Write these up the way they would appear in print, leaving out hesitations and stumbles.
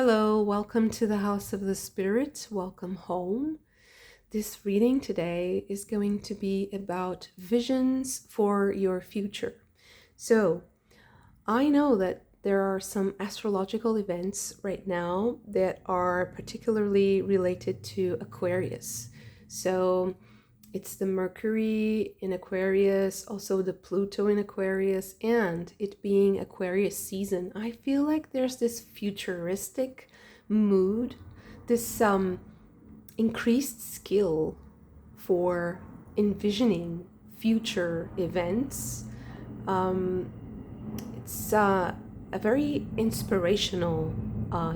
Hello, welcome to the House of the Spirit. Welcome home. This reading today is going to be about visions for your future. So, I know that there are some astrological events right now that are particularly related to Aquarius. So, it's the Mercury in Aquarius, also the Pluto in Aquarius, and it being Aquarius season. I feel like there's this futuristic mood, this increased skill for envisioning future events. It's a very inspirational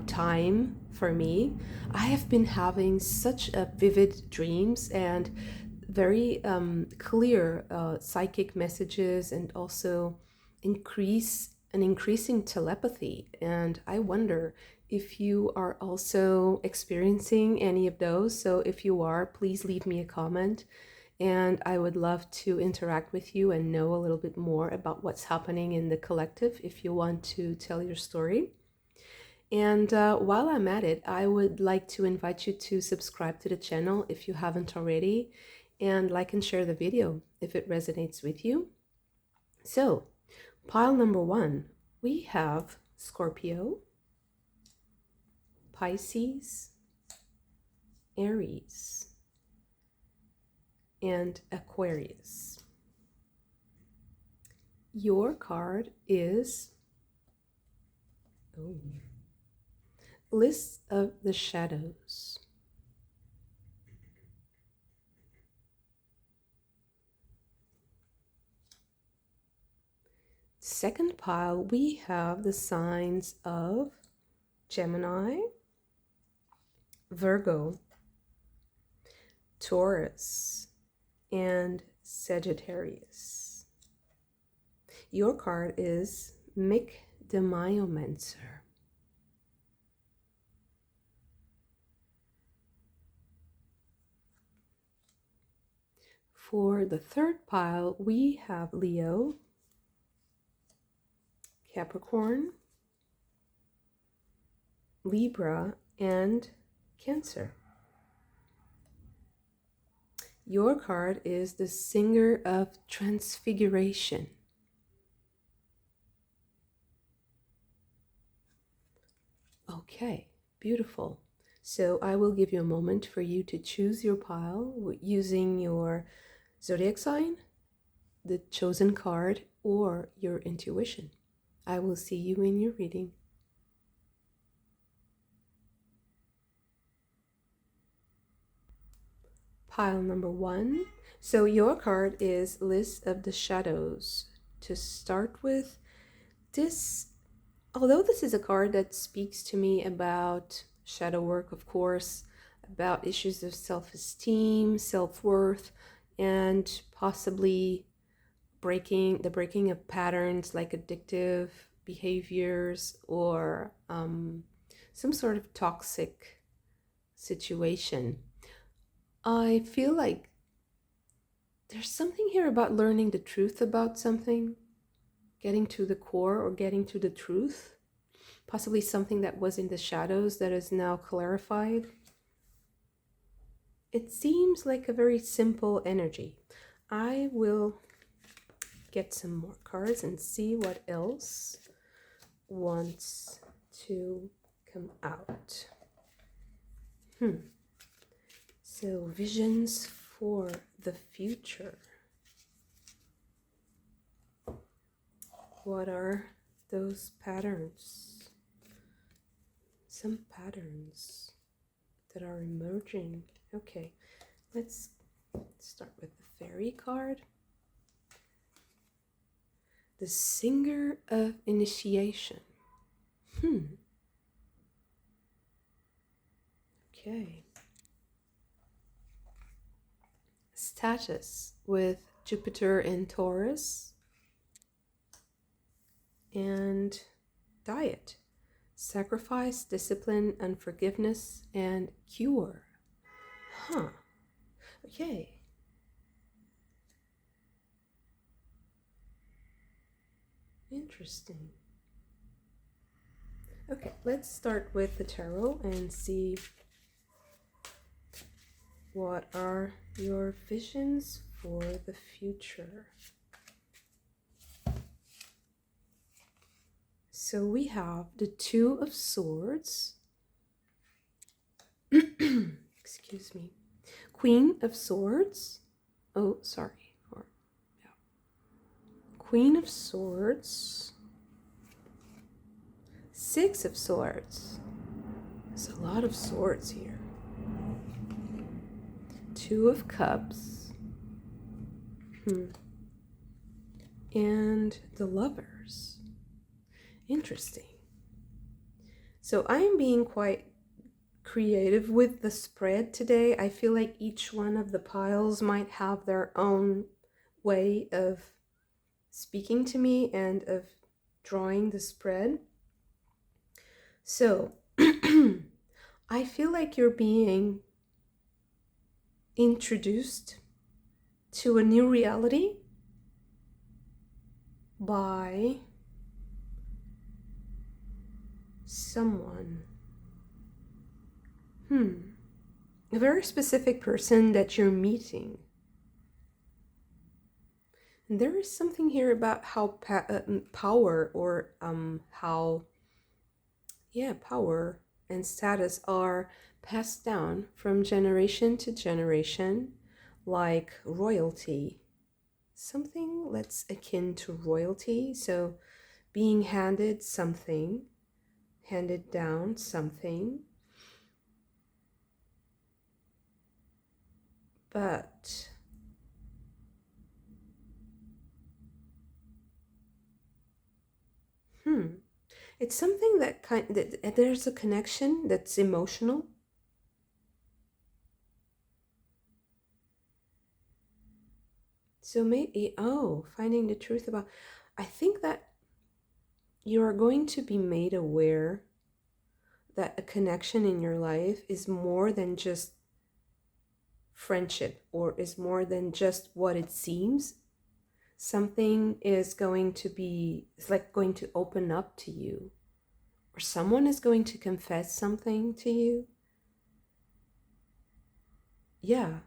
time for me. I have been having such a vivid dreams and very clear psychic messages, and also increasing telepathy. And I wonder if you are also experiencing any of those. So if you are, please leave me a comment, and I would love to interact with you and know a little bit more about what's happening in the collective if you want to tell your story. And while I'm at it, I would like to invite you to subscribe to the channel if you haven't already, and like and share the video if it resonates with you. So, pile number 1, we have Scorpio, Pisces, Aries, and Aquarius. Your card is List of the Shadows. Second pile, we have the signs of Gemini, Virgo, Taurus, and Sagittarius. Your card is Mick the Myomancer. For the third pile, we have Leo, Capricorn, Libra, and Cancer. Your card is the Singer of Transfiguration. Okay, beautiful. So I will give you a moment for you to choose your pile using your zodiac sign, the chosen card, or your intuition. I will see you in your reading. Pile number 1. So your card is List of the Shadows. To start with, although this is a card that speaks to me about shadow work, of course, about issues of self-esteem, self-worth, and possibly breaking of patterns like addictive behaviors or some sort of toxic situation. I feel like there's something here about learning the truth about something, getting to the core or getting to the truth, possibly something that was in the shadows that is now clarified. It seems like a very simple energy. I will get some more cards and see what else wants to come out. So, visions for the future. What are those patterns? Some patterns that are emerging. Okay, let's start with the Fairy card. The Singer of Initiation. Okay. Status with Jupiter in Taurus. And diet. Sacrifice, discipline, unforgiveness, and cure. Okay. Interesting. Okay, let's start with the tarot and see what are your visions for the future. So we have the Two of Swords, excuse me, Queen of Swords, oh, sorry, yeah. Queen of Swords, Six of Swords. There's a lot of swords here. Two of Cups, and the Lovers. Interesting. So I'm being quite creative with the spread today. I feel like each one of the piles might have their own way of speaking to me and of drawing the spread. So I feel like you're being introduced to a new reality by someone. A very specific person that you're meeting. And there is something here about how power or power and status are passed down from generation to generation, like royalty. Something that's akin to royalty. So being handed something, handed down something. But it's something that there's a connection that's emotional. So maybe, finding the truth about, I think that you are going to be made aware that a connection in your life is more than just friendship, or is more than just what it seems. Something is going to be, it's like going to open up to you, or someone is going to confess something to you. Yeah.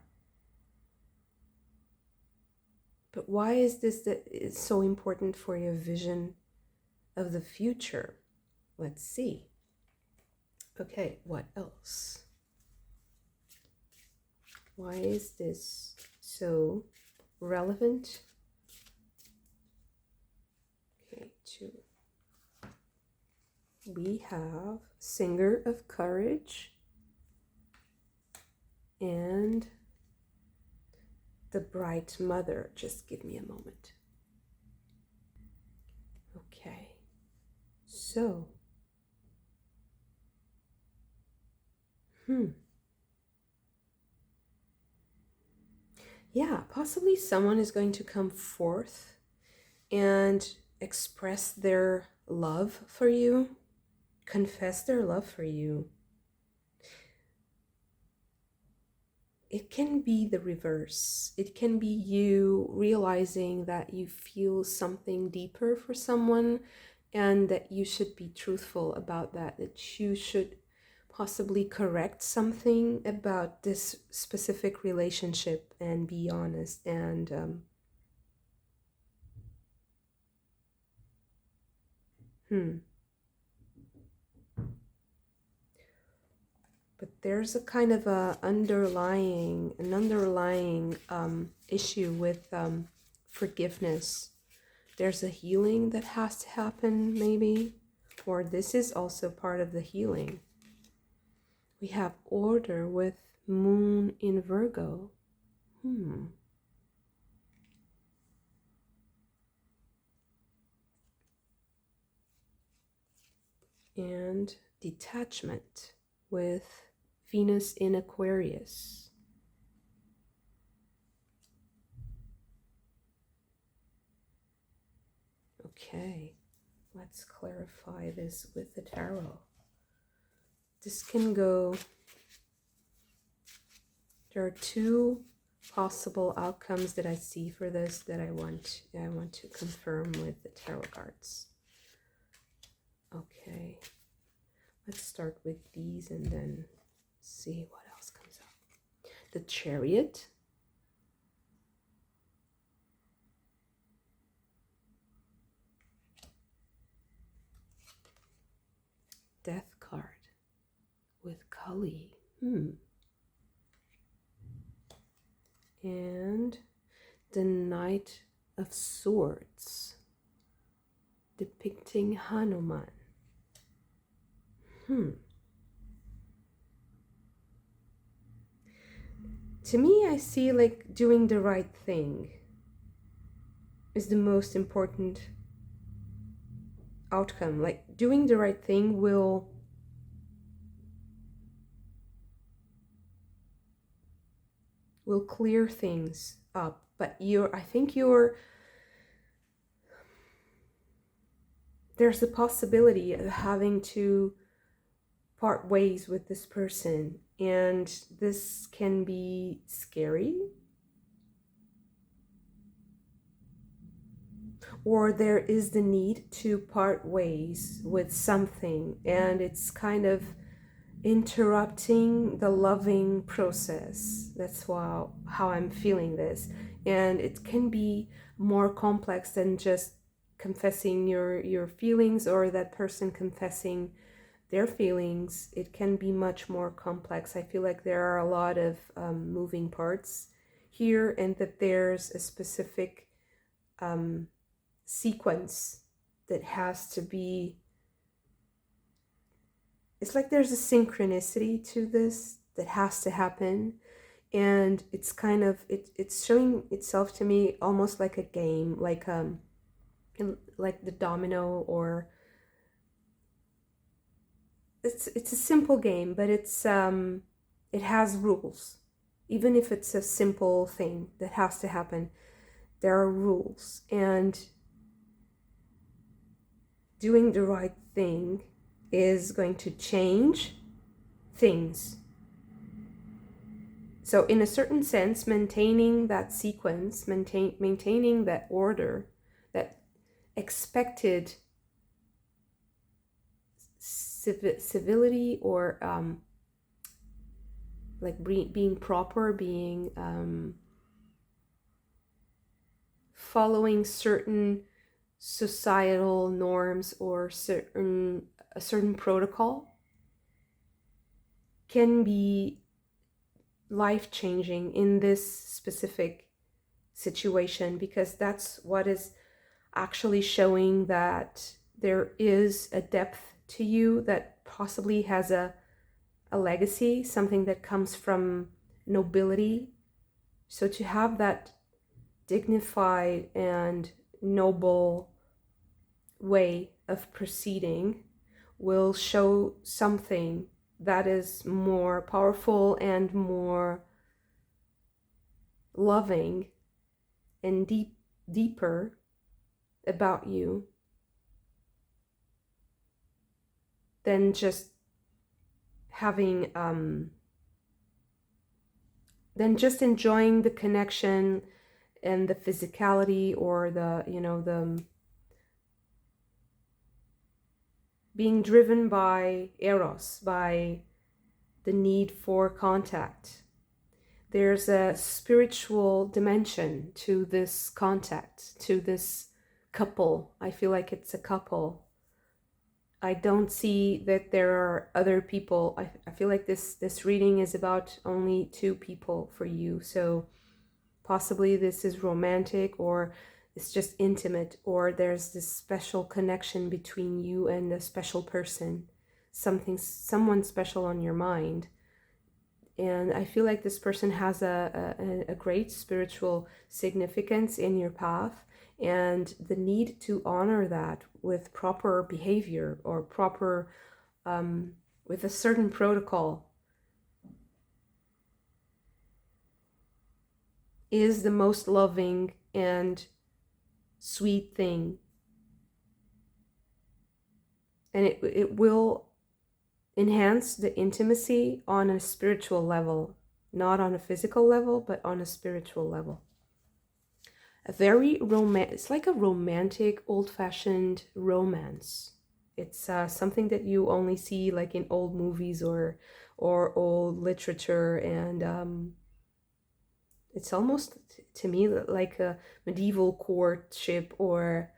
But why is this that it's so important for your vision of the future? Let's see. Okay, what else? Why is this so relevant? Okay, 2. We have Singer of Courage and the Bright Mother. Just give me a moment. Okay, so yeah, possibly someone is going to come forth and express their love for you, confess their love for you. It can be the reverse. It can be you realizing that you feel something deeper for someone, and that you should be truthful about that you should possibly correct something about this specific relationship and be honest. And but there's a kind of an underlying issue with forgiveness. There's a healing that has to happen, maybe, or this is also part of the healing. We have order with Moon in Virgo. And detachment with Venus in Aquarius. Okay, let's clarify this with the tarot. This can go, there are 2 possible outcomes that I see for this that I want to confirm with the tarot cards. Okay, Let's start with these and then see what else comes up. The Chariot. Death card with Kali. And the Knight of Swords depicting Hanuman. To me, I see like doing the right thing is the most important outcome. Like doing the right thing will clear things up, but I think there's the possibility of having to part ways with this person, and this can be scary, or there is the need to part ways with something, and it's kind of interrupting the loving process. That's how I'm feeling this, and it can be more complex than just confessing your feelings or that person confessing their feelings. It can be much more complex. I feel like there are a lot of moving parts here, and that there's a specific sequence that has to be, it's like there's a synchronicity to this that has to happen, and it's kind of it's showing itself to me almost like a game, like the domino, or it's a simple game, but it's it has rules. Even if it's a simple thing that has to happen, there are rules, and doing the right thing is going to change things. So in a certain sense, maintaining that sequence, maintaining that order, that expected civility, or like being proper, being following certain societal norms or a certain protocol, can be life-changing in this specific situation, because that's what is actually showing that there is a depth to you that possibly has a legacy, something that comes from nobility. So to have that dignified and noble way of proceeding will show something that is more powerful and more loving and deeper about you than just having than just enjoying the connection and the physicality, or the being driven by eros, by the need for contact. There's a spiritual dimension to this contact, to this couple. I feel like it's a couple. I don't see that there are other people. I feel like this reading is about only two people for you. So possibly this is romantic, or it's just intimate, or there's this special connection between you and a special person, someone special on your mind. And I feel like this person has a great spiritual significance in your path, and the need to honor that with proper behavior, or proper with a certain protocol, is the most loving and sweet thing. And it will enhance the intimacy on a spiritual level, not on a physical level, but on a spiritual level. It's like a romantic, old-fashioned romance. It's something that you only see like in old movies or old literature, and it's almost to me like a medieval courtship or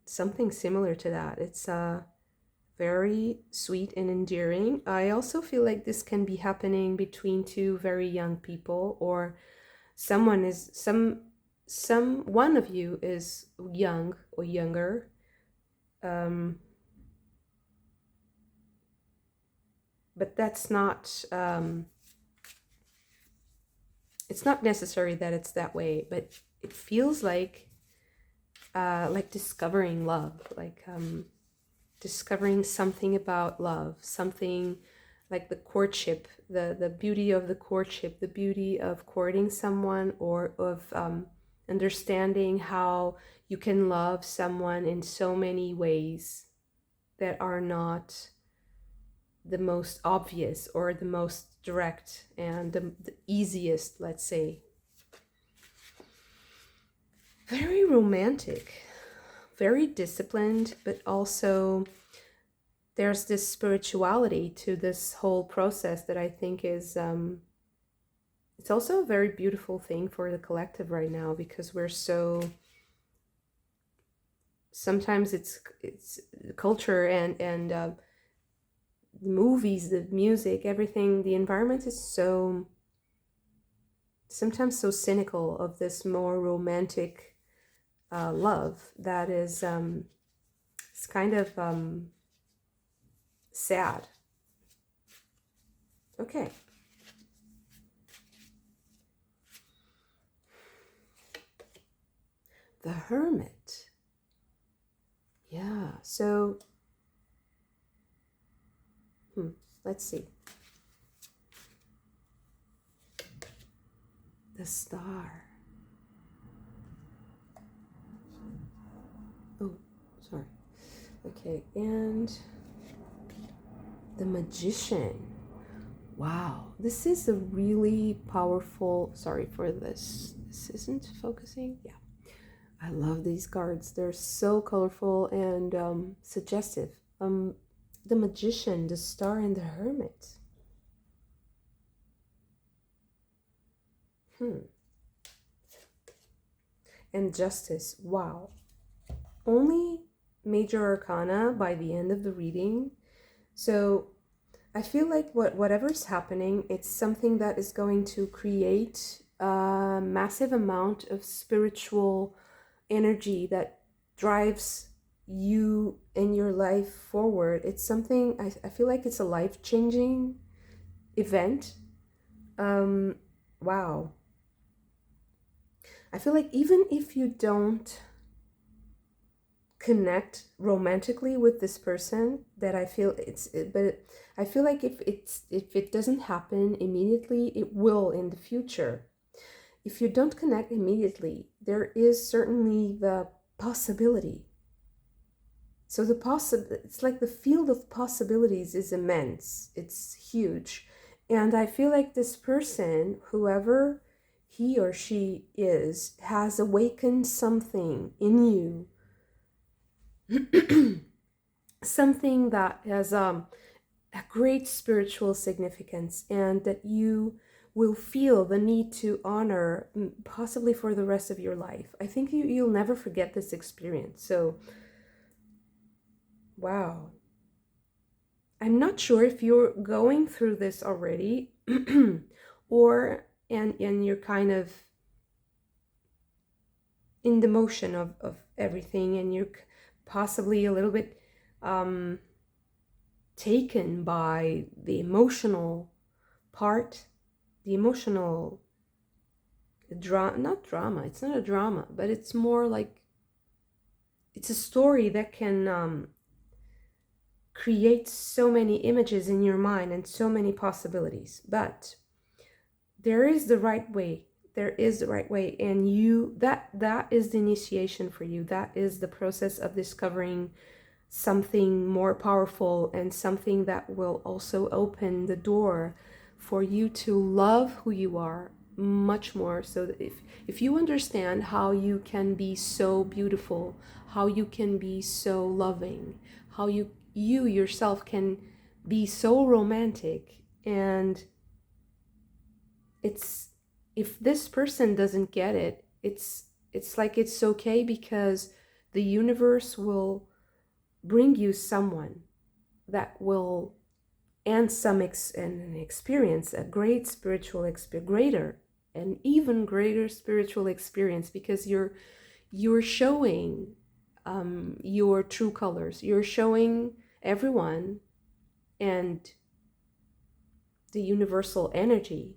something similar to that. It's very sweet and endearing. I also feel like this can be happening between two very young people, or someone is some one of you is young or younger. Um, but that's not it's not necessary that it's that way, but it feels like discovering love, like discovering something about love, something like the courtship, the beauty of the courtship, the beauty of courting someone, or of understanding how you can love someone in so many ways that are not the most obvious or the most direct and the easiest, let's say. Very romantic, very disciplined, but also there's this spirituality to this whole process that I think is it's also a very beautiful thing for the collective right now, because we're so sometimes it's culture and the movies, the music, everything, the environment is so sometimes so cynical of this more romantic love that is it's kind of sad. Okay. The Hermit. Yeah, so let's see. The Star. Oh, sorry. Okay, and the Magician. Wow, this is a really powerful, sorry for this. This isn't focusing. Yeah. I love these cards. They're so colorful and suggestive. The Magician, the Star, and the Hermit. And Justice. Wow. Only major arcana by the end of the reading. So I feel like whatever's happening, it's something that is going to create a massive amount of spiritual energy that drives you and your life forward. It's something, I feel like it's a life-changing event. Wow. I feel like even if you don't connect romantically with this person, that I feel but I feel like if it doesn't happen immediately, it will in the future. If you don't connect immediately, there is certainly the possibility. So it's like the field of possibilities is immense. It's huge. And I feel like this person, whoever he or she is, has awakened something in you. Something that has a great spiritual significance, and that you will feel the need to honor possibly for the rest of your life. I think you'll never forget this experience. So, wow. I'm not sure if you're going through this already or and you're kind of in the motion of everything, and you're possibly a little bit taken by the emotional part, the emotional not drama, it's not a drama, but it's more like it's a story that can create so many images in your mind and so many possibilities. But there is the right way. There is the right way, and that is the initiation for you. That is the process of discovering something more powerful, and something that will also open the door for you to love who you are much more. So that if you understand how you can be so beautiful, how you can be so loving, how you yourself can be so romantic. And it's, if this person doesn't get it, it's like it's okay, because the universe will bring you someone that will, and an experience, a great spiritual experience, greater, an even greater spiritual experience, because you're showing your true colors. You're showing everyone and the universal energy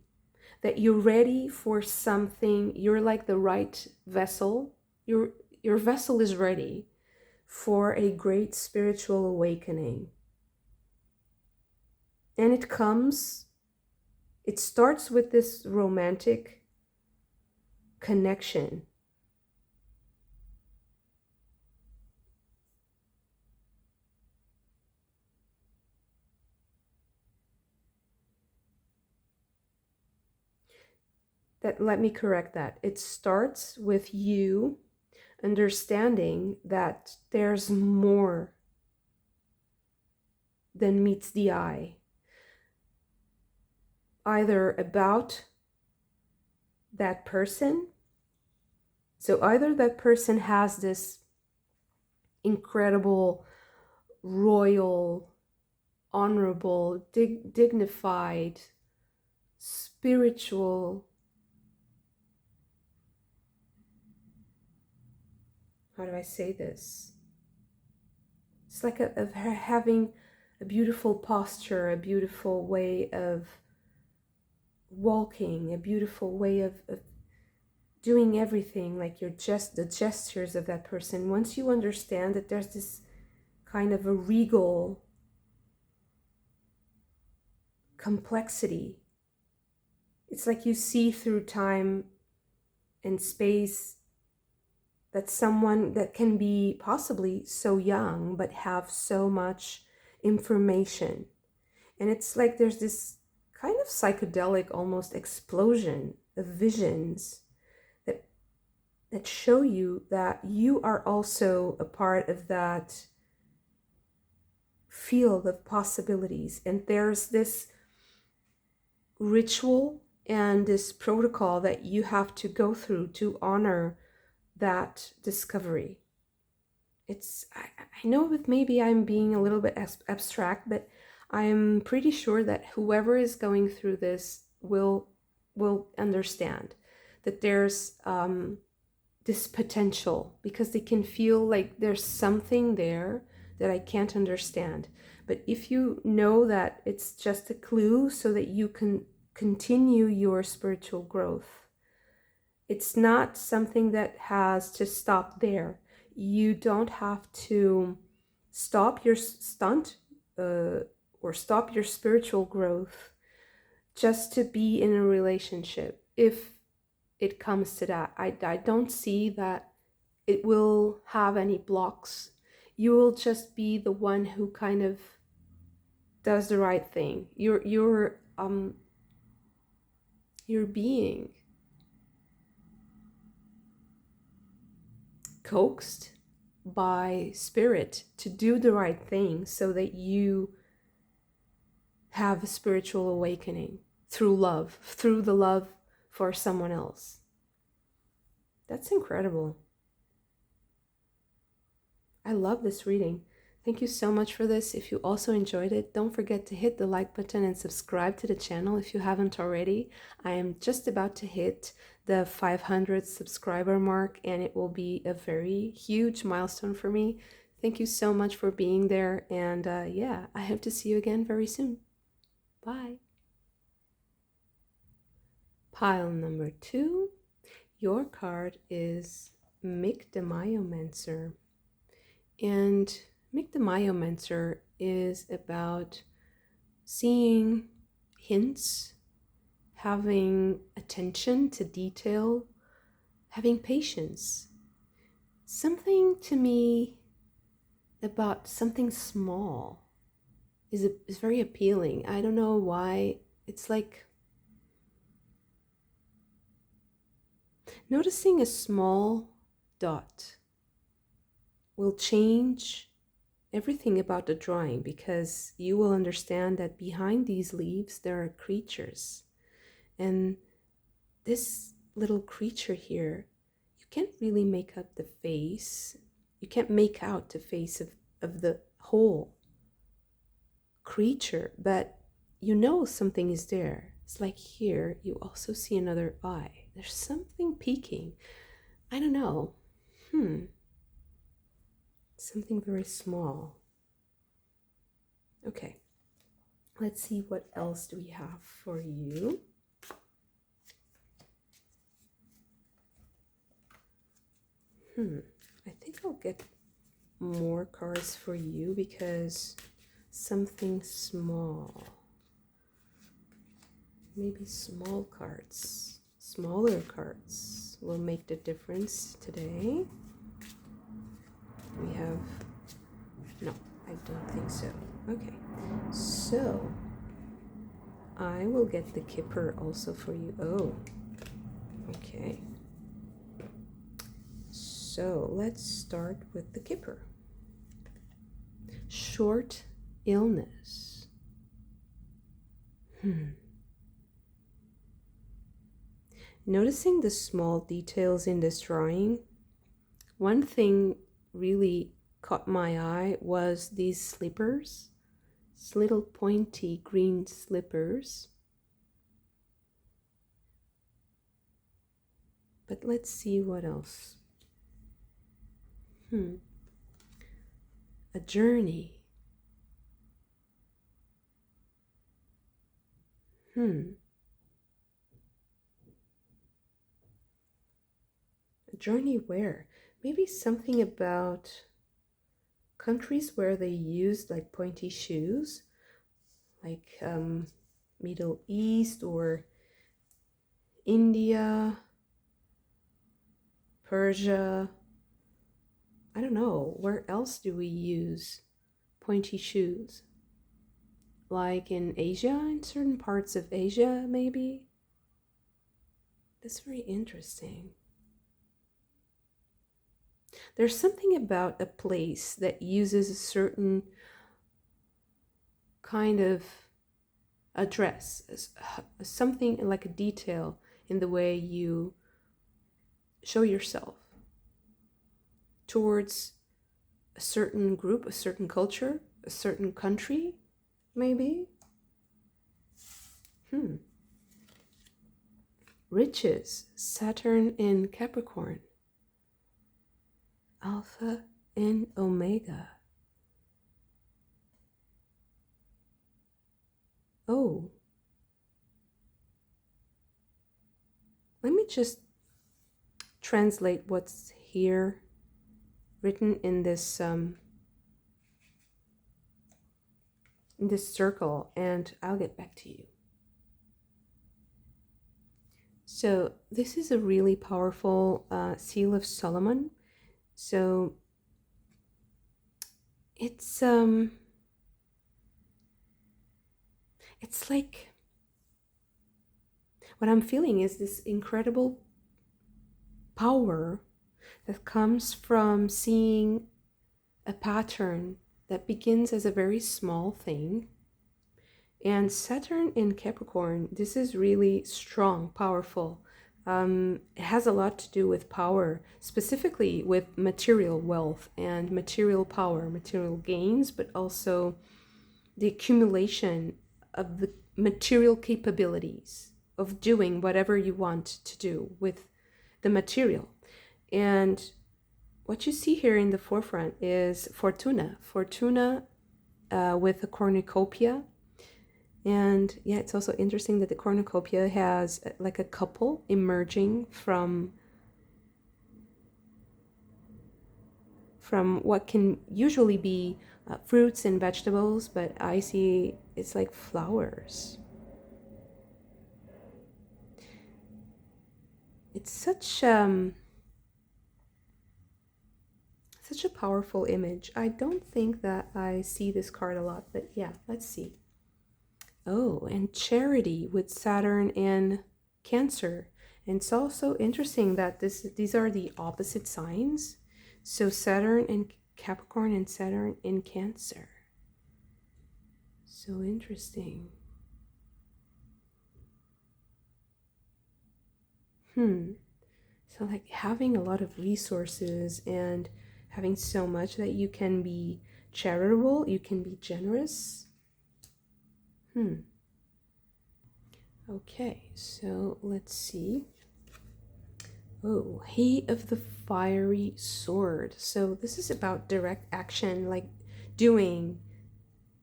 that you're ready for something. You're like the right vessel. Your vessel is ready for a great spiritual awakening. And it starts with this romantic connection. That, let me correct that. It starts with you understanding that there's more than meets the eye, either about that person. So either that person has this incredible, royal, honorable, dignified, spiritual, how do I say this? It's like of having a beautiful posture, a beautiful way of walking, a beautiful way of doing everything, like the gestures of that person. Once you understand that there's this kind of a regal complexity, it's like you see through time and space that someone that can be possibly so young but have so much information. And it's like there's this kind of psychedelic almost explosion of visions that show you that you are also a part of that field of possibilities. And there's this ritual and this protocol that you have to go through to honor that discovery. I know that maybe I'm being a little bit abstract, but I'm pretty sure that whoever is going through this will understand that there's this potential, because they can feel like there's something there that I can't understand. But if you know that it's just a clue so that you can continue your spiritual growth, it's not something that has to stop there. You don't have to stop your stunt or stop your spiritual growth just to be in a relationship. If it comes to that, I don't see that it will have any blocks. You will just be the one who kind of does the right thing. You're being coaxed by spirit to do the right thing so that you have a spiritual awakening through love, through the love for someone else. That's incredible. I love this reading. Thank you so much for this. If you also enjoyed it, don't forget to hit the like button and subscribe to the channel if you haven't already. I am just about to hit the 500 subscriber mark, and it will be a very huge milestone for me. Thank you so much for being there, and yeah, I hope to see you again very soon. Bye. Pile number 2. Your card is Mictomyomancer. And Mictomyomancer is about seeing hints, having attention to detail, having patience. Something to me about something small is very appealing. I don't know why. It's like noticing a small dot will change everything about the drawing, because you will understand that behind these leaves there are creatures. And this little creature here, you can't really make up the face. You can't make out the face of the whole creature, but you know something is there. It's like here, you also see another eye. There's something peeking. I don't know. Something very small. Okay. Let's see what else do we have for you. I think I'll get more cards for you because something small. Maybe small cards, smaller cards will make the difference today. We have, no, I don't think so. Okay, so I will get the kipper also for you. Oh, okay. So let's start with the kipper. Short illness. Noticing the small details in this drawing, one thing really caught my eye was these slippers. It's little pointy green slippers. But let's see what else. A journey. A journey where? Maybe something about countries where they used like pointy shoes, like Middle East or India, Persia. I don't know, where else do we use pointy shoes? Like in Asia, in certain parts of Asia, maybe? That's very interesting. There's something about a place that uses a certain kind of a dress, something like a detail in the way you show yourself towards a certain group, a certain culture, a certain country, maybe. Riches, Saturn in Capricorn, Alpha and Omega. Oh, let me just translate what's here written in this circle, and I'll get back to you. So this is a really powerful seal of Solomon. So it's like, what I'm feeling is this incredible power that comes from seeing a pattern that begins as a very small thing. And Saturn in Capricorn, this is really strong, powerful. It has a lot to do with power, specifically with material wealth and material power, material gains, but also the accumulation of the material capabilities of doing whatever you want to do with the material. And what you see here in the forefront is Fortuna with a cornucopia. And yeah, it's also interesting that the cornucopia has like a couple emerging from what can usually be fruits and vegetables, but I see it's like flowers. It's such a powerful image. I don't think that I see this card a lot, but yeah, let's see. Oh, and Charity with Saturn and Cancer. And it's also interesting that these are the opposite signs. So Saturn Capricorn and Saturn in Cancer. So interesting. So like having a lot of resources and having so much that you can be charitable, you can be generous. Okay, so let's see. Oh, he of the fiery sword. So this is about direct action, like doing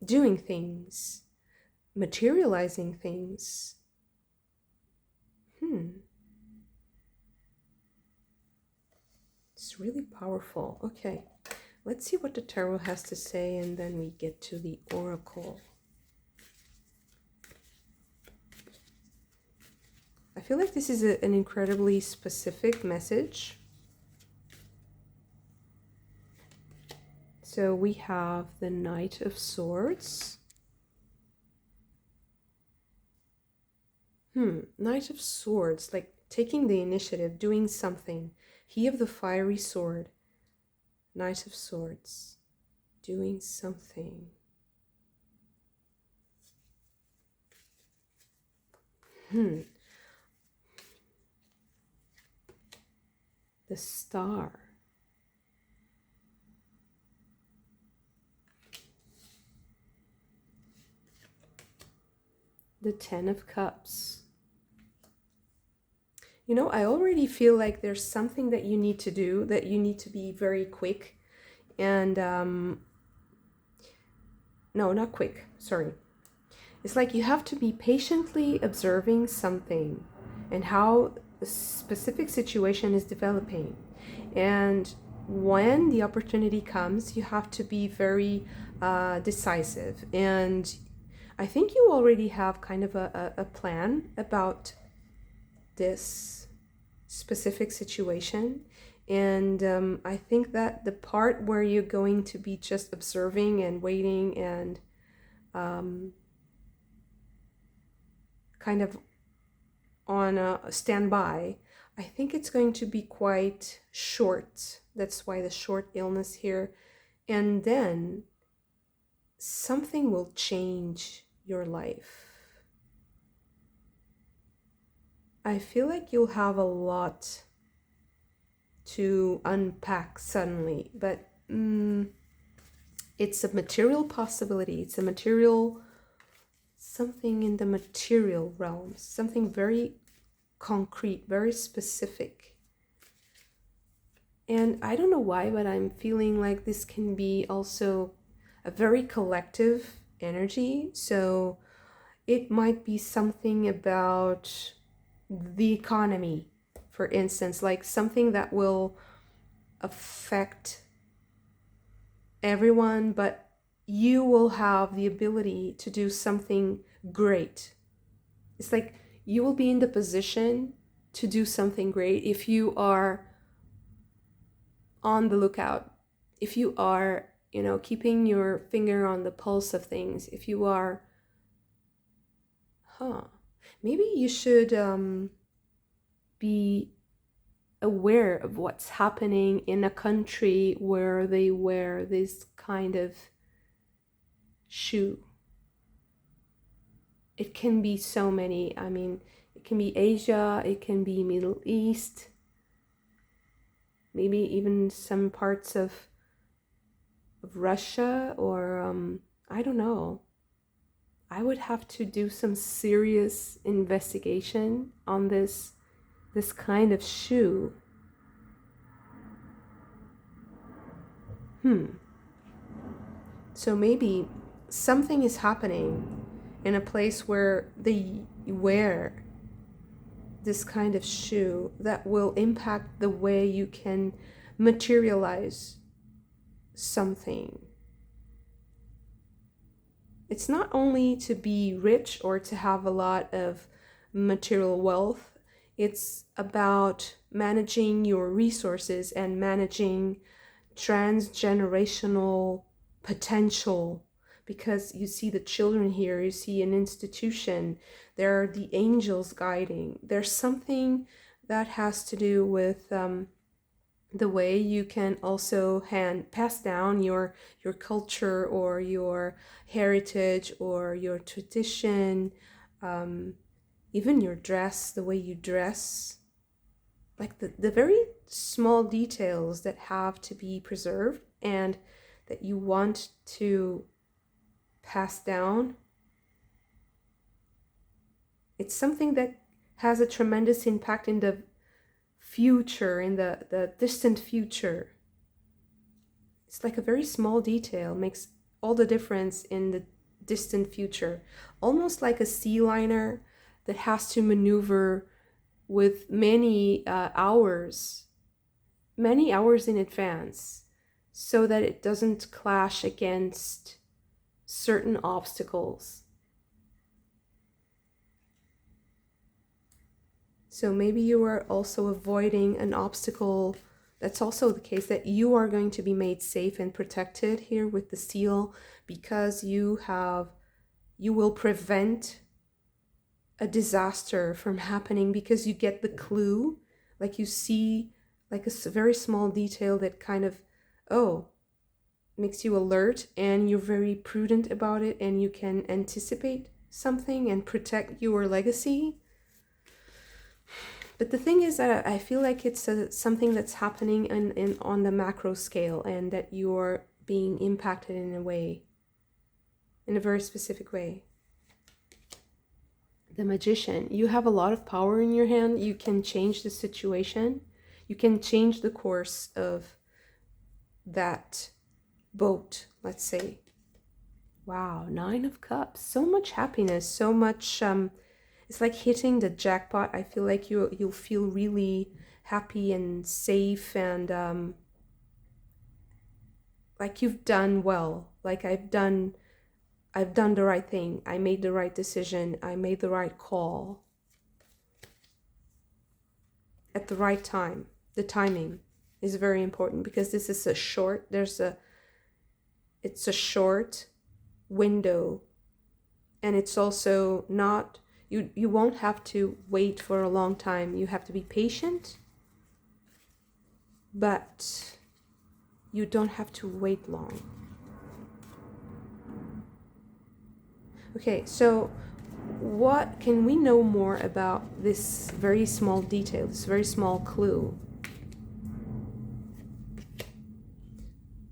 things, materializing things. It's really powerful. Okay, let's see what the tarot has to say, and then we get to the oracle. I feel like this is an incredibly specific message. So we have the Knight of Swords. Knight of Swords, like taking the initiative, doing something. He of the fiery sword. Knight of Swords, doing something. The Star. The Ten of Cups. You know, I already feel like there's something that you need to do, that you need to be very quick. And, no, not quick, sorry. It's like you have to be patiently observing something and how a specific situation is developing. And when the opportunity comes, you have to be very decisive. And I think you already have kind of a plan about this specific situation. And I think that the part where you're going to be just observing and waiting and kind of on a standby, I think it's going to be quite short. That's why the short illness here. And then something will change your life. I feel like you'll have a lot to unpack suddenly, but it's a material possibility. It's a material, something in the material realm, something very concrete, very specific. And I don't know why, but I'm feeling like this can be also a very collective energy. So it might be something about the economy, for instance, like something that will affect everyone, but you will have the ability to do something great. It's like you will be in the position to do something great if you are on the lookout, if you are, you know, keeping your finger on the pulse of things, if you are, maybe you should be aware of what's happening in a country where they wear this kind of shoe. It can be so many. I mean, it can be Asia, it can be Middle East, maybe even some parts of Russia, or I don't know. I would have to do some serious investigation on this kind of shoe. So maybe something is happening in a place where they wear this kind of shoe that will impact the way you can materialize something. It's not only to be rich or to have a lot of material wealth, it's about managing your resources and managing transgenerational potential. Because you see the children here, you see an institution, there are the angels guiding. There's something that has to do with the way you can also pass down your culture or your heritage or your tradition, even your dress, the way you dress, like the very small details that have to be preserved and that you want to pass down. It's something that has a tremendous impact in the future, in the distant future. It's like a very small detail makes all the difference in the distant future. Almost like a sea liner that has to maneuver with many hours in advance, so that it doesn't clash against certain obstacles. So maybe you are also avoiding an obstacle. That's also the case, that you are going to be made safe and protected here with the seal, because you will prevent a disaster from happening, because you get the clue, like you see like a very small detail that kind of, oh, makes you alert, and you're very prudent about it, and you can anticipate something and protect your legacy. But the thing is that I feel like it's something that's happening on the macro scale, and that you're being impacted in a way, in a very specific way. The Magician, you have a lot of power in your hand. You can change the situation. You can change the course of that boat, let's say. Wow, 9 of Cups. So much happiness, so much, it's like hitting the jackpot. I feel like you'll feel really happy and safe, and like you've done well. Like I've done the right thing. I made the right decision. I made the right call at the right time. The timing is very important, because this is it's a short window, and it's also not, you won't have to wait for a long time. You have to be patient, but you don't have to wait long. Okay, so what can we know more about this very small detail, this very small clue?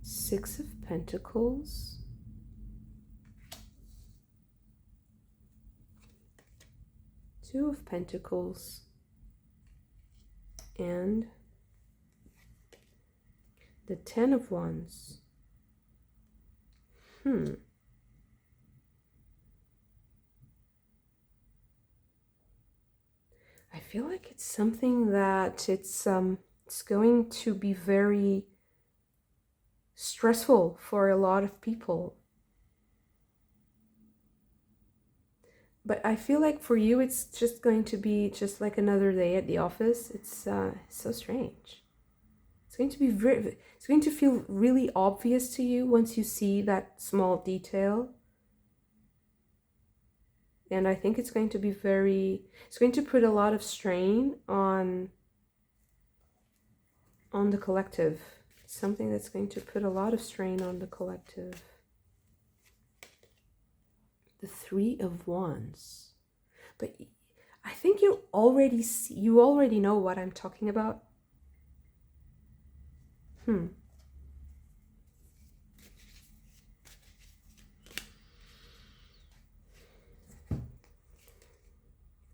6 of Pentacles, Two of Pentacles, and the 10 of Wands. I feel like it's something that it's going to be very stressful for a lot of people. But I feel like for you, it's just going to be just like another day at the office. It's so strange. It's going to be it's going to feel really obvious to you once you see that small detail. And I think it's going to be it's going to put a lot of strain on the collective. It's something that's going to put a lot of strain on the collective. The 3 of Wands. But I think you already know what I'm talking about.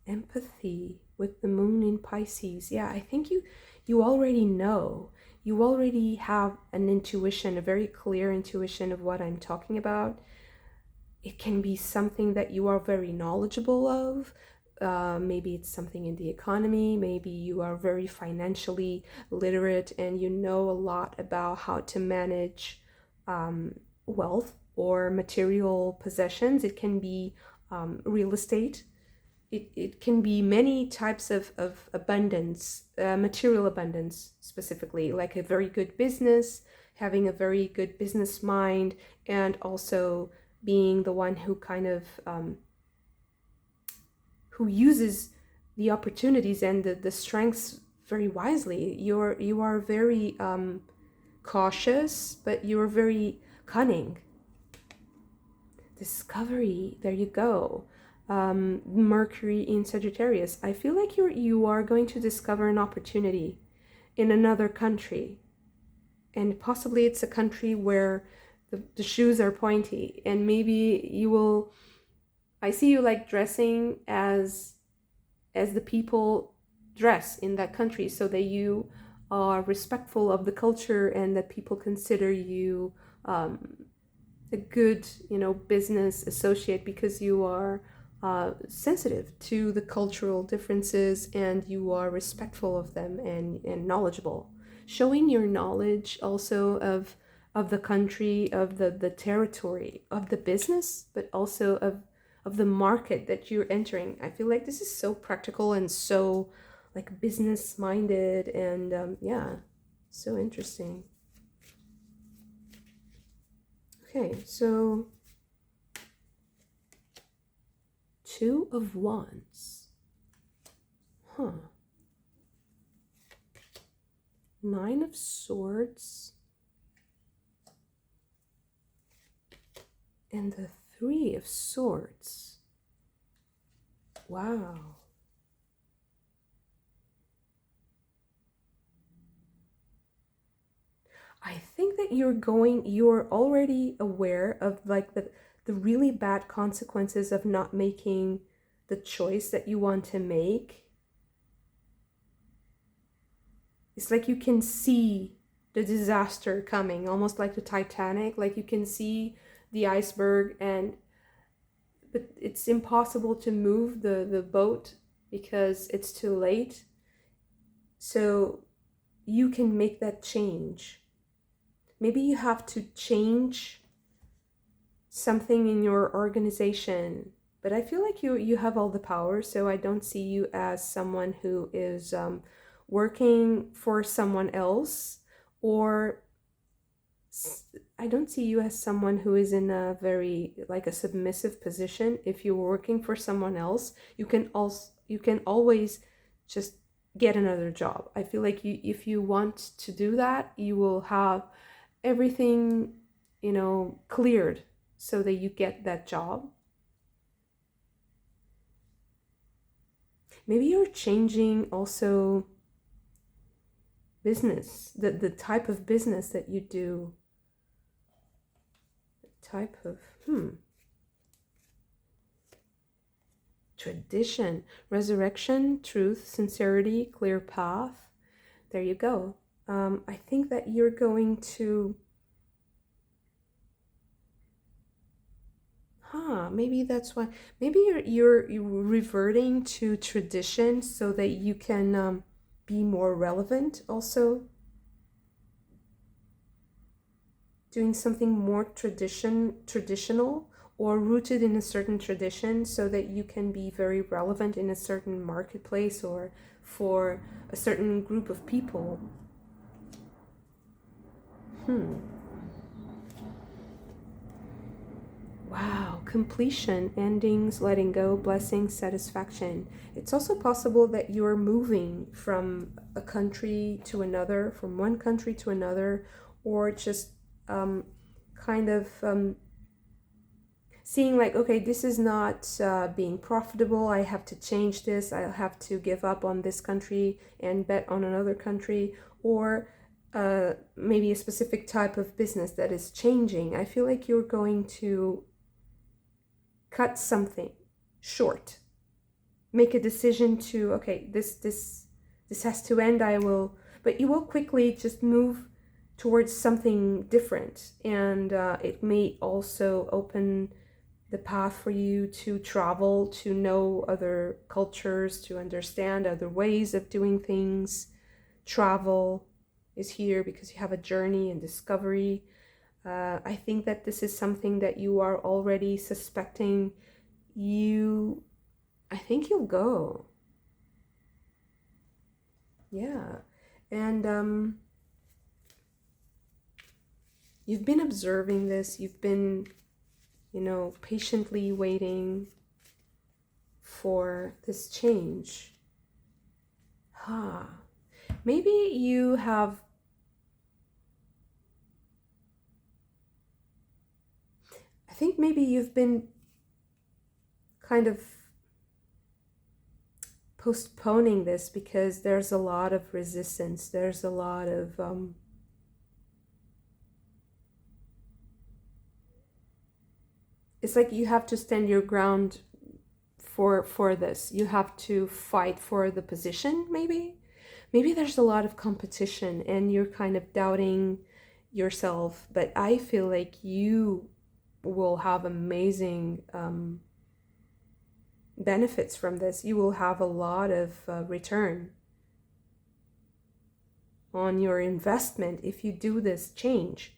Empathy with the moon in Pisces. Yeah, I think you already know. You already have an intuition, a very clear intuition of what I'm talking about. It can be something that you are very knowledgeable of. Maybe it's something in the economy. Maybe you are very financially literate and you know a lot about how to manage wealth or material possessions. It can be real estate. It can be many types of abundance, material abundance specifically, like a very good business, having a very good business mind, and also being the one who kind of who uses the opportunities and the strengths very wisely. You are very cautious, but you're very cunning. Discovery, there you go. Mercury in Sagittarius. I feel like you are going to discover an opportunity in another country, and possibly it's a country where the shoes are pointy, and maybe you will. I see you like dressing as the people dress in that country, so that you are respectful of the culture and that people consider you a good, business associate, because you are sensitive to the cultural differences and you are respectful of them and knowledgeable. Showing your knowledge also of the country, of the territory, of the business, but also of the market that you're entering. I feel like this is so practical and so like business minded, and yeah, so interesting. Okay, so Two of Wands. Nine of Swords. And the Three of Swords. Wow. I think that you're already aware of like the really bad consequences of not making the choice that you want to make. It's like you can see the disaster coming, almost like the Titanic. Like you can see the iceberg, but it's impossible to move the boat because it's too late. So you can make that change. Maybe you have to change something in your organization, but I feel like you have all the power, so I don't see you as someone who is working for someone else, or I don't see you as someone who is in a very like a submissive position. If you're working for someone else, you can always just get another job. I feel like if you want to do that, you will have everything, cleared so that you get that job. Maybe you're changing also business, the type of business that you do. The type of tradition, resurrection, truth, sincerity, clear path. There you go. I think that you're going to maybe that's why. Maybe you're reverting to tradition so that you can be more relevant. Also, doing something more traditional or rooted in a certain tradition, so that you can be very relevant in a certain marketplace or for a certain group of people. Wow, completion, endings, letting go, blessings, satisfaction. It's also possible that you're moving from a country to another, from one country to another, or just kind of seeing like, okay, this is not being profitable. I have to change this. I'll have to give up on this country and bet on another country, or maybe a specific type of business that is changing. I feel like you're going to cut something short, make a decision to, okay, this has to end. But you will quickly just move towards something different, and it may also open the path for you to travel, to know other cultures, to understand other ways of doing things. Travel is here because you have a journey and discovery. I think that this is something that you are already suspecting. I think you'll go. Yeah. And you've been observing this. You've been, patiently waiting for this change. maybe you have, I think maybe you've been kind of postponing this because there's a lot of resistance. There's a lot of it's like you have to stand your ground for this. You have to fight for the position, maybe. Maybe there's a lot of competition and you're kind of doubting yourself, but I feel like you will have amazing benefits from this. You will have a lot of return on your investment if you do this change.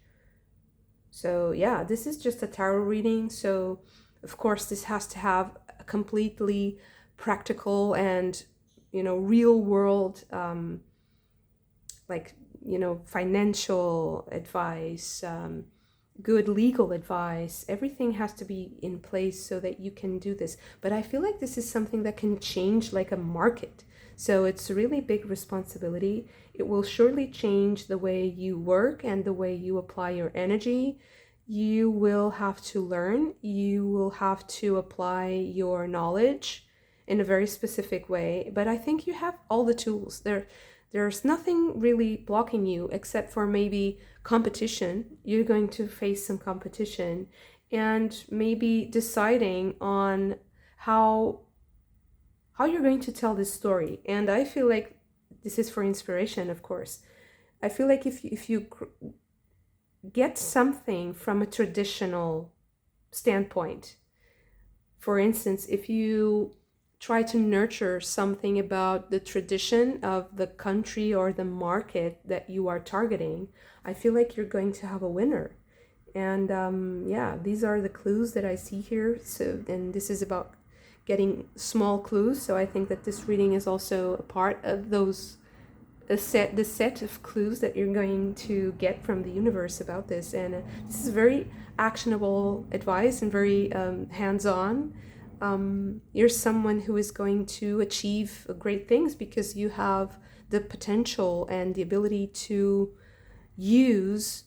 So yeah, this is just a tarot reading. So of course this has to have a completely practical and, you know, real world, like, you know, financial advice, good legal advice. Everything has to be in place so that you can do this. But I feel like this is something that can change like a market. So it's a really big responsibility. It will surely change the way you work and the way you apply your energy. You will have to learn. You will have to apply your knowledge in a very specific way. But I think you have all the tools. There's nothing really blocking you except for maybe competition. You're going to face some competition and maybe deciding on how you're going to tell this story. And I feel like this is for inspiration, of course. I feel like if you get something from a traditional standpoint, for instance, if you try to nurture something about the tradition of the country or the market that you are targeting, I feel like you're going to have a winner. And yeah, these are the clues that I see here. So, and this is about getting small clues. So I think that this reading is also a part of those, the set of clues that you're going to get from the universe about this. And this is very actionable advice and very hands-on. You're someone who is going to achieve great things because you have the potential and the ability to use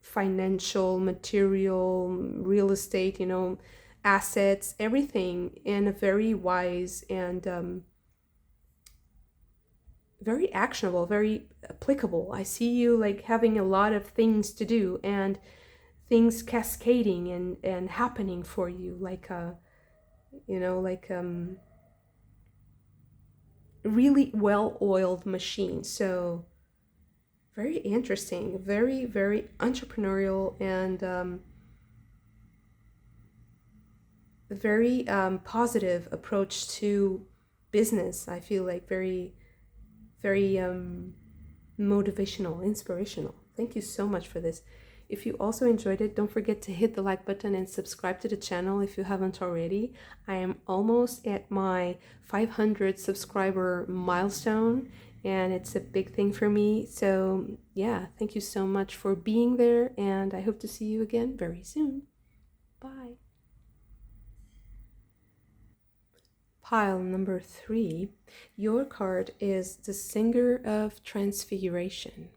financial, material, real estate, you know, assets, everything in a very wise and very actionable, very applicable. I see you like having a lot of things to do and things cascading and happening for you, like a, you know, like really well-oiled machine. So very interesting, very, very entrepreneurial and very positive approach to business. I feel like very, very motivational, inspirational. Thank you so much for this. If you also enjoyed it, don't forget to hit the like button and subscribe to the channel if you haven't already. I am almost at my 500 subscriber milestone and it's a big thing for me. So yeah, thank you so much for being there and I hope to see you again very soon. Bye. Pile number 3, your card is the Singer of Transfiguration.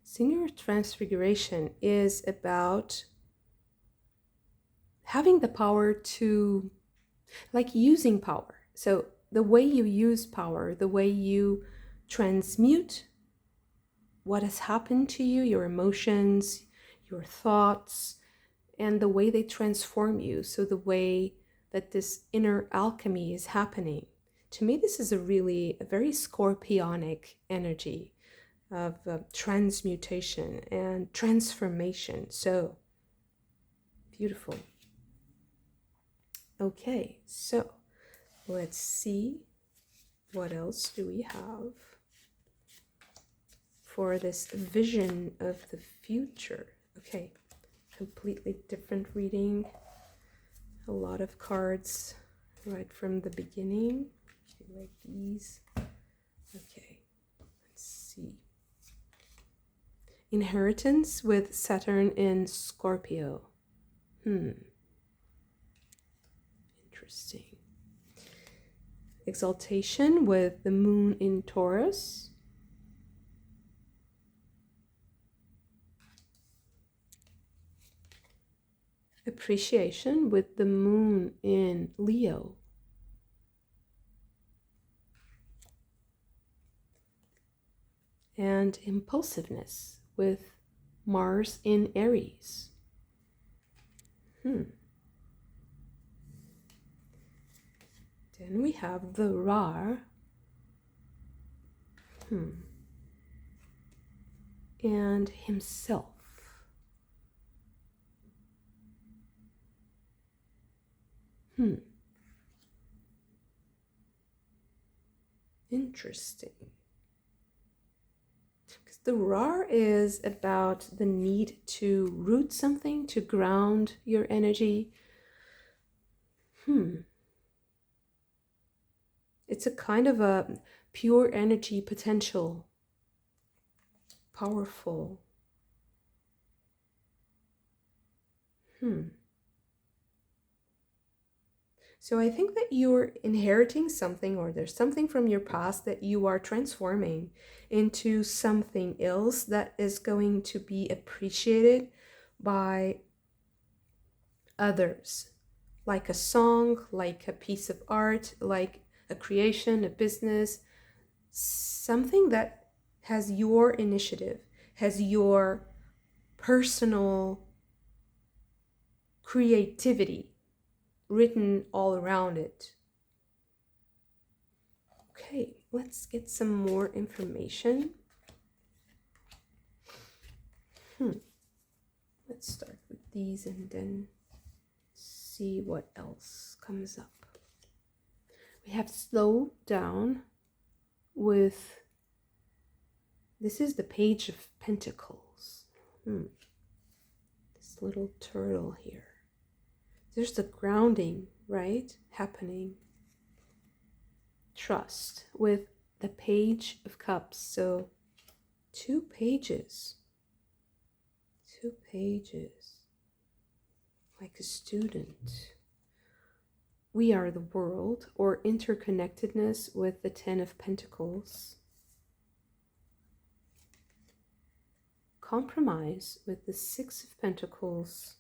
Singer of Transfiguration is about having the power to, like, using power. So the way you use power, the way you transmute what has happened to you, your emotions, your thoughts, and the way they transform you. So the way that this inner alchemy is happening. To me, this is a very scorpionic energy of transmutation and transformation. So beautiful. Okay, so let's see what else do we have for this vision of the future. Okay, completely different reading. A lot of cards right from the beginning, like these. Okay, let's see. Inheritance with Saturn in Scorpio. Interesting. Exaltation with the moon in Taurus. Appreciation with the moon in Leo. And impulsiveness with Mars in Aries. Then we have the Rar. And himself. Interesting. Because the Rar is about the need to root something, to ground your energy. It's a kind of a pure energy potential. Powerful. So I think that you're inheriting something, or there's something from your past that you are transforming into something else that is going to be appreciated by others. Like a song, like a piece of art, like a creation, a business, something that has your initiative, has your personal creativity written all around it. Okay, let's get some more information. Let's start with these and then see what else comes up. We have slow down with, this is the Page of Pentacles. This little turtle here. There's the grounding, right, happening. Trust with the Page of Cups. So 2 pages. 2 pages. Like a student. We are the world, or interconnectedness with the 10 of Pentacles. Compromise with the 6 of Pentacles.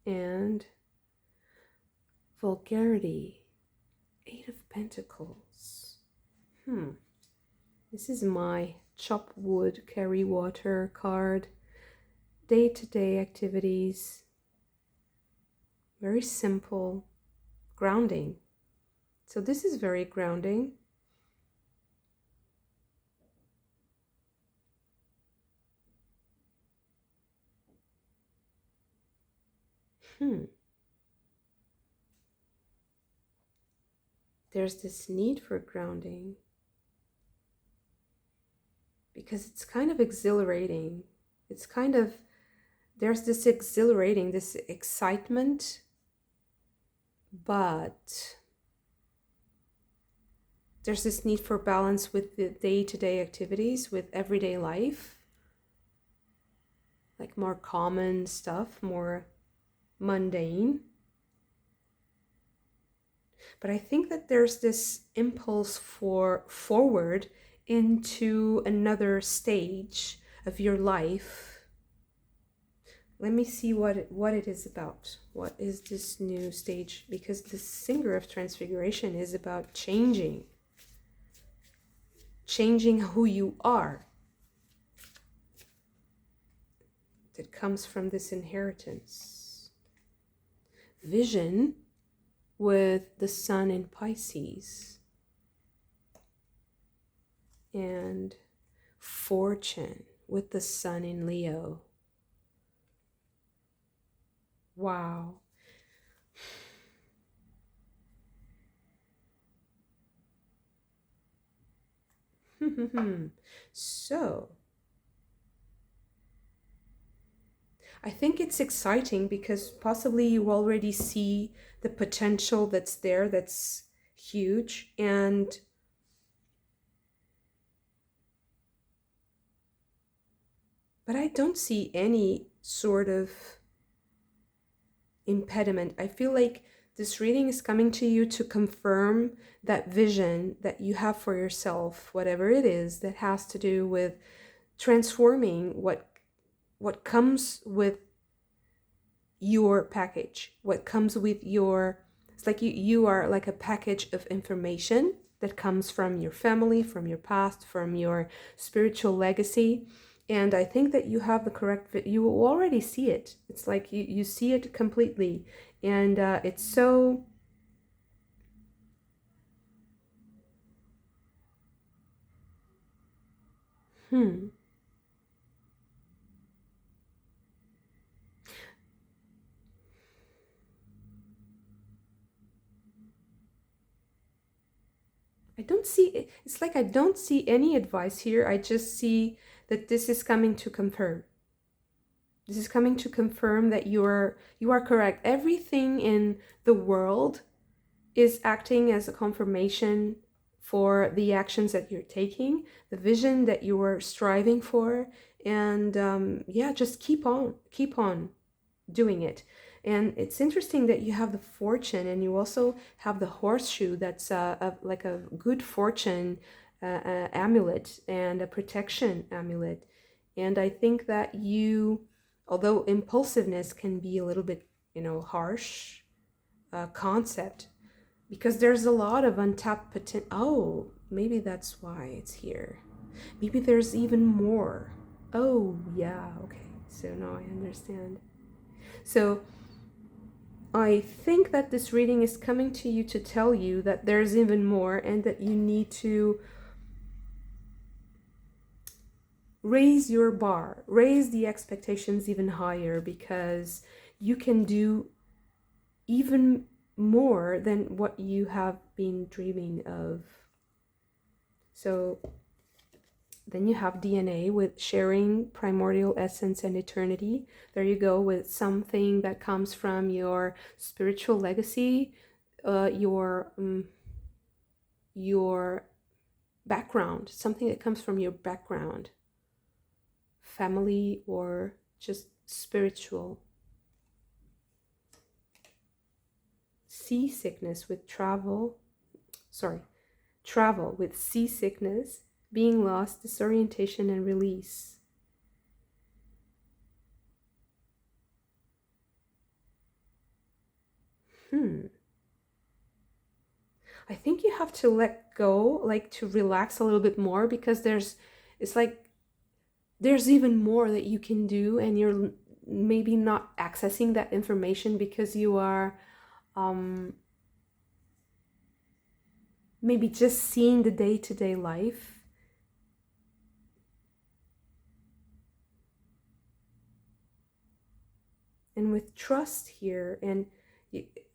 And vulgarity, 8 of Pentacles. This is my chop wood, carry water card. Day-to-day activities. Very simple. Grounding. So this is very grounding. There's this need for grounding because it's kind of exhilarating. It's kind of, there's this exhilarating, this excitement, but there's this need for balance with the day-to-day activities, with everyday life, like more common stuff, more mundane. But I think that there's this impulse for forward into another stage of your life. Let me see what it is about. What is this new stage? Because the Singer of Transfiguration is about changing who you are. That comes from this inheritance. Vision with the Sun in Pisces. And fortune with the Sun in Leo. Wow. So, I think it's exciting because possibly you already see the potential that's there, that's huge, but I don't see any sort of impediment. I feel like this reading is coming to you to confirm that vision that you have for yourself, whatever it is that has to do with transforming what comes with your package, what comes with your, it's like you are like a package of information that comes from your family, from your past, from your spiritual legacy. And I think that you have the correct, you already see it. It's like you see it completely. And it's so, I don't see, it's like I don't see any advice here. I just see that this is coming to confirm. This is coming to confirm that you are correct. Everything in the world is acting as a confirmation for the actions that you're taking, the vision that you are striving for, and yeah, just keep on doing it. And it's interesting that you have the fortune and you also have the horseshoe. That's like a good fortune amulet and a protection amulet. And I think that you, although impulsiveness can be a little bit, harsh concept, because there's a lot of untapped potential. Oh, maybe that's why it's here. Maybe there's even more. Oh, yeah, okay. So now I understand. So I think that this reading is coming to you to tell you that there's even more and that you need to raise your bar, raise the expectations even higher, because you can do even more than what you have been dreaming of. So then you have DNA with sharing primordial essence and eternity. There you go, with something that comes from your spiritual legacy, your background, something that comes from your background, family or just spiritual. Seasickness with travel with seasickness, being lost, disorientation, and release. I think you have to let go, like to relax a little bit more, because it's like there's even more that you can do, and you're maybe not accessing that information because you are maybe just seeing the day-to-day life. And with trust here, and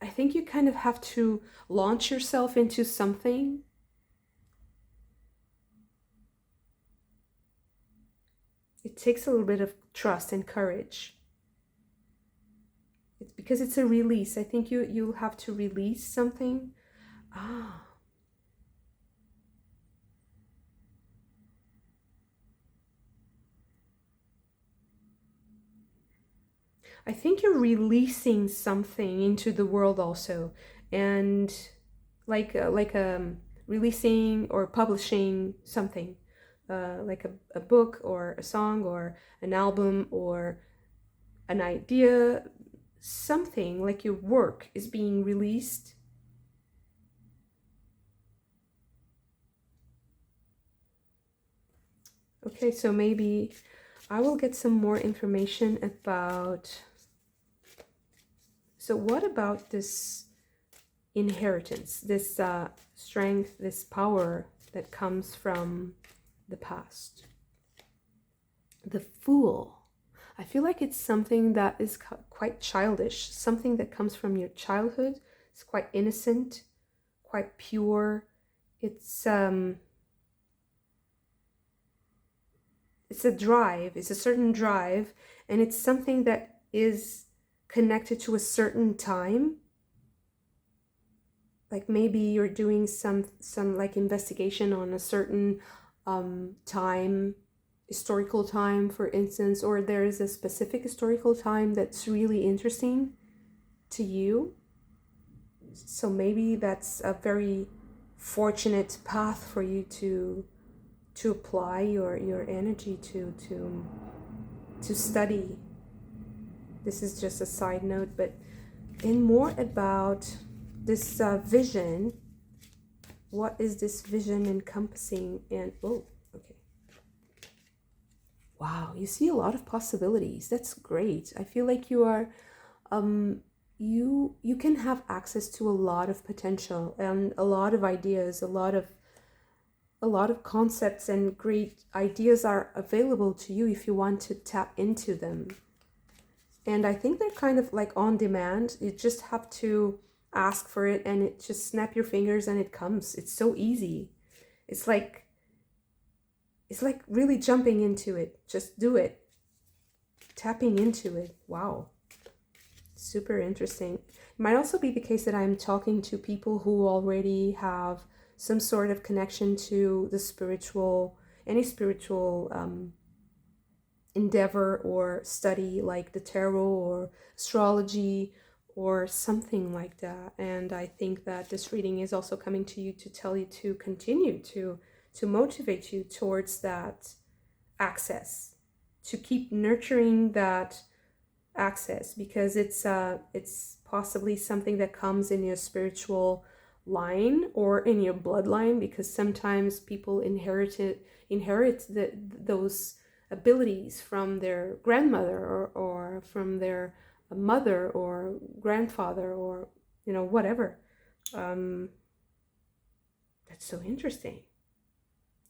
I think you kind of have to launch yourself into something. It takes a little bit of trust and courage. It's because it's a release. I think you'll have to release something. I think you're releasing something into the world also, and like releasing or publishing something, like a book or a song or an album or an idea, something like your work is being released. Okay, so maybe I will get some more information about. So what about this inheritance, this strength, this power that comes from the past? The Fool. I feel like it's something that is quite childish, something that comes from your childhood. It's quite innocent, quite pure. It's a drive, it's a certain drive, and it's something that is connected to a certain time. Like maybe you're doing some like investigation on a certain time, historical time, for instance, or there is a specific historical time that's really interesting to you. So maybe that's a very fortunate path for you to apply your energy to study. This is just a side note, but in more about this vision, what is this vision encompassing? And oh, okay, wow, you see a lot of possibilities. That's great. I feel like you are you can have access to a lot of potential and a lot of ideas, a lot of concepts, and great ideas are available to you if you want to tap into them. And I think they're kind of like on demand. You just have to ask for it, and it just snap your fingers and it comes. It's so easy. It's like really jumping into it. Just do it. Tapping into it. Wow. Super interesting. It might also be the case that I'm talking to people who already have some sort of connection to the spiritual, any spiritual endeavor or study, like the tarot or astrology or something like that. And I think that this reading is also coming to you to tell you to continue to motivate you towards that access, to keep nurturing that access, because it's possibly something that comes in your spiritual line or in your bloodline, because sometimes people inherit those abilities from their grandmother or from their mother or grandfather, or whatever. That's so interesting.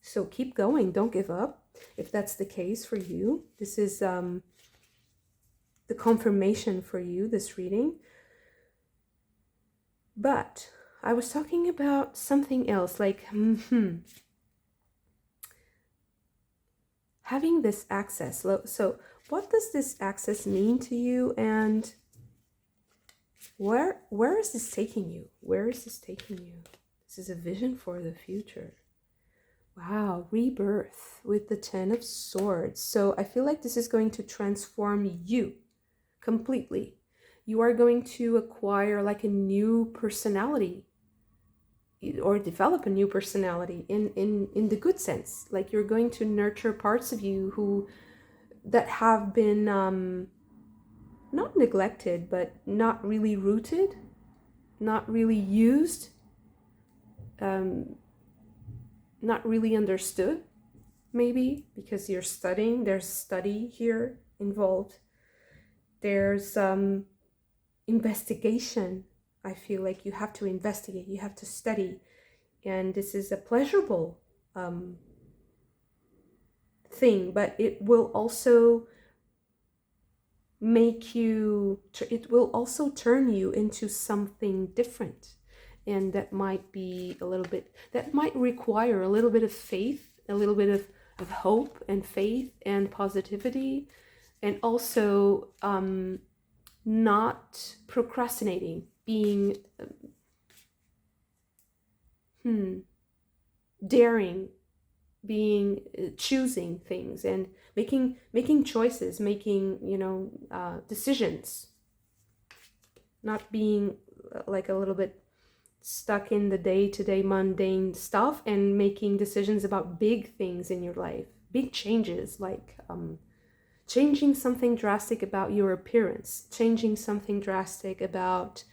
So keep going, don't give up. If that's the case for you, this is the confirmation for you, this reading. But I was talking about something else, like having this access. So what does this access mean to you, and where is this taking you? Where is this taking you? This is a vision for the future. Wow, rebirth with the 10 of Swords. So I feel like this is going to transform you completely. You are going to acquire like a new personality, or develop a new personality in the good sense. Like you're going to nurture parts of you that have been not neglected, but not really rooted, not really used, not really understood, maybe because you're studying. There's study here involved. There's investigation. I feel like you have to investigate, you have to study, and this is a pleasurable thing, but it will also turn you into something different, and that might require a little bit of faith, a little bit of hope and faith and positivity, and also not procrastinating, being daring, being choosing things and making choices, making decisions, not being like a little bit stuck in the day-to-day mundane stuff, and making decisions about big things in your life, big changes, like changing something drastic about your appearance, changing something drastic about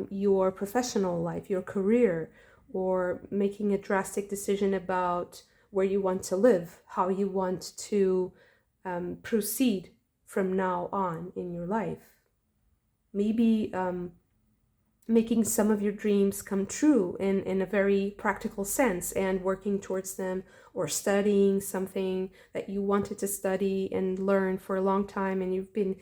your professional life, your career, or making a drastic decision about where you want to live, how you want to proceed from now on in your life. Maybe making some of your dreams come true in a very practical sense, and working towards them, or studying something that you wanted to study and learn for a long time, and you've been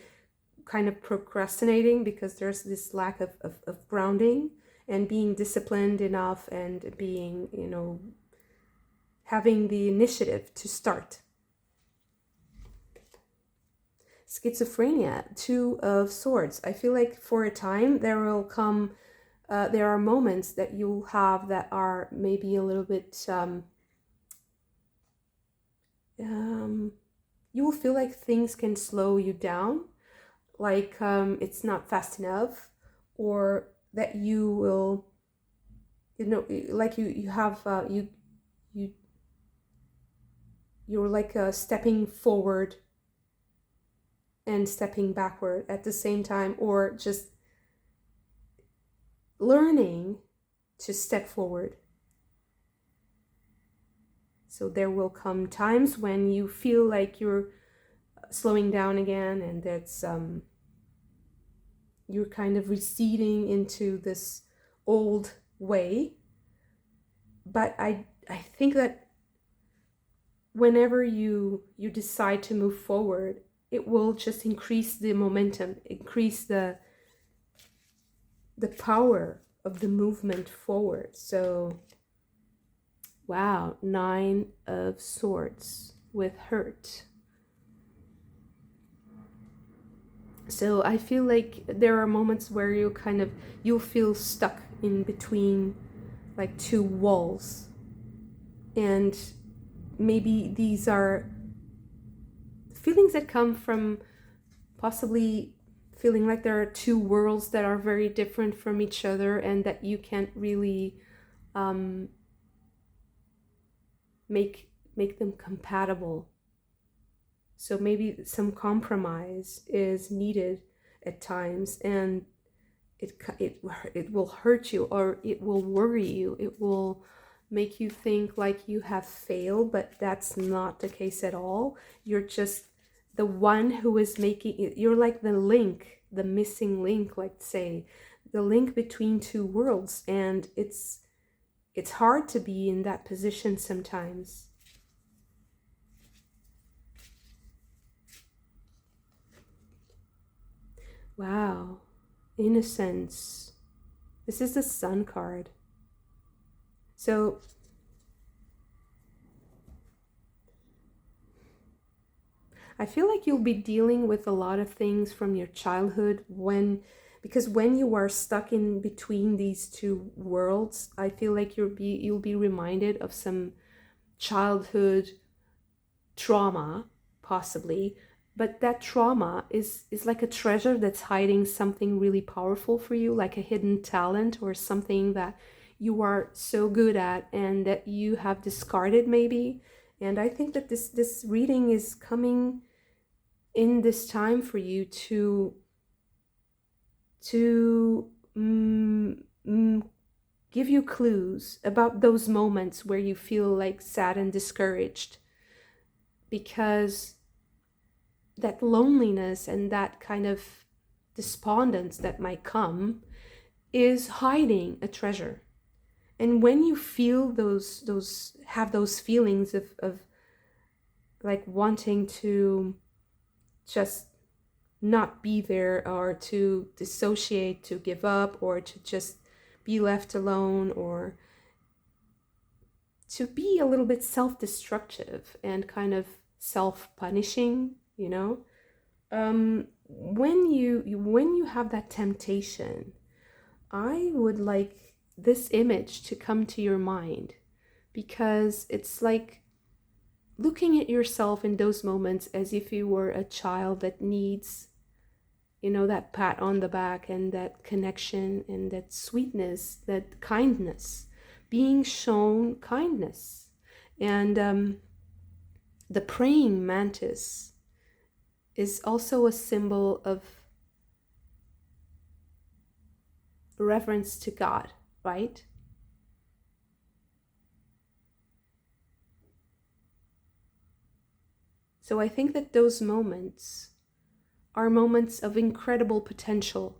kind of procrastinating because there's this lack of grounding and being disciplined enough, and being, having the initiative to start. Schizophrenia, 2 of Swords. I feel like for a time there will come, there are moments that you'll have that are maybe a little bit, you will feel like things can slow you down, like it's not fast enough, or that you will, like you have you you're like stepping forward and stepping backward at the same time, or just learning to step forward. So there will come times when you feel like you're slowing down again, and that's you're kind of receding into this old way. But I think that whenever you decide to move forward, it will just increase the momentum, increase the power of the movement forward. So wow, 9 of Swords with hurt. So I feel like there are moments where you'll feel stuck in between like two walls, and maybe these are feelings that come from possibly feeling like there are two worlds that are very different from each other, and that you can't really make them compatible. So maybe some compromise is needed at times, and it will hurt you, or it will worry you. It will make you think like you have failed, but that's not the case at all. You're just the one who is making it. You're like the link, the missing link, like say, the link between two worlds, and it's hard to be in that position sometimes. Wow, innocence. This is the Sun card. So I feel like you'll be dealing with a lot of things from your childhood because when you are stuck in between these two worlds, I feel like you'll be reminded of some childhood trauma, possibly. But that trauma is like a treasure that's hiding something really powerful for you, like a hidden talent or something that you are so good at and that you have discarded maybe. And I think that this reading is coming in this time for you to give you clues about those moments where you feel like sad and discouraged, because that loneliness and that kind of despondence that might come is hiding a treasure. And when you feel those have those feelings of like wanting to just not be there, or to dissociate, to give up, or to just be left alone, or to be a little bit self-destructive and kind of self-punishing, when you have that temptation, I would like this image to come to your mind, because it's like looking at yourself in those moments as if you were a child that needs, that pat on the back and that connection and that sweetness, that kindness, being shown kindness. And the praying mantis is also a symbol of reverence to God, right? So I think that those moments are moments of incredible potential.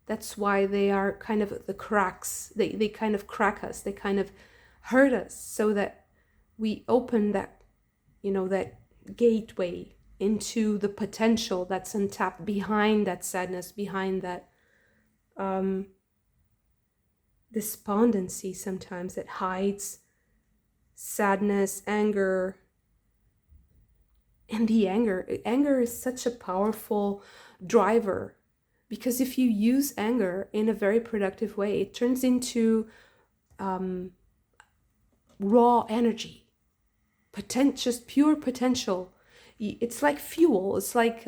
That's why they are kind of the cracks. They kind of crack us. They kind of hurt us, so that we open that, that gateway into the potential that's untapped behind that sadness, behind that despondency sometimes that hides sadness, anger. And the anger is such a powerful driver, because if you use anger in a very productive way, it turns into raw energy, just pure potential. It's like fuel. It's like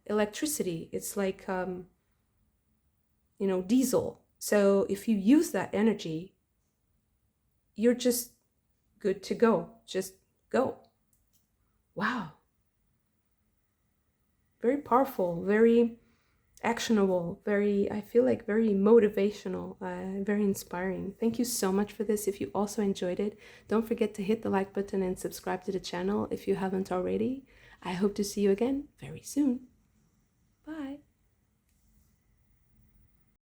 electricity. It's like diesel. So if you use that energy, you're just good to go. Just go. Wow. Very powerful, very actionable, I feel like very motivational, very inspiring. Thank you so much for this. If you also enjoyed it, don't forget to hit the like button and subscribe to the channel if you haven't already. I hope to see you again very soon. Bye.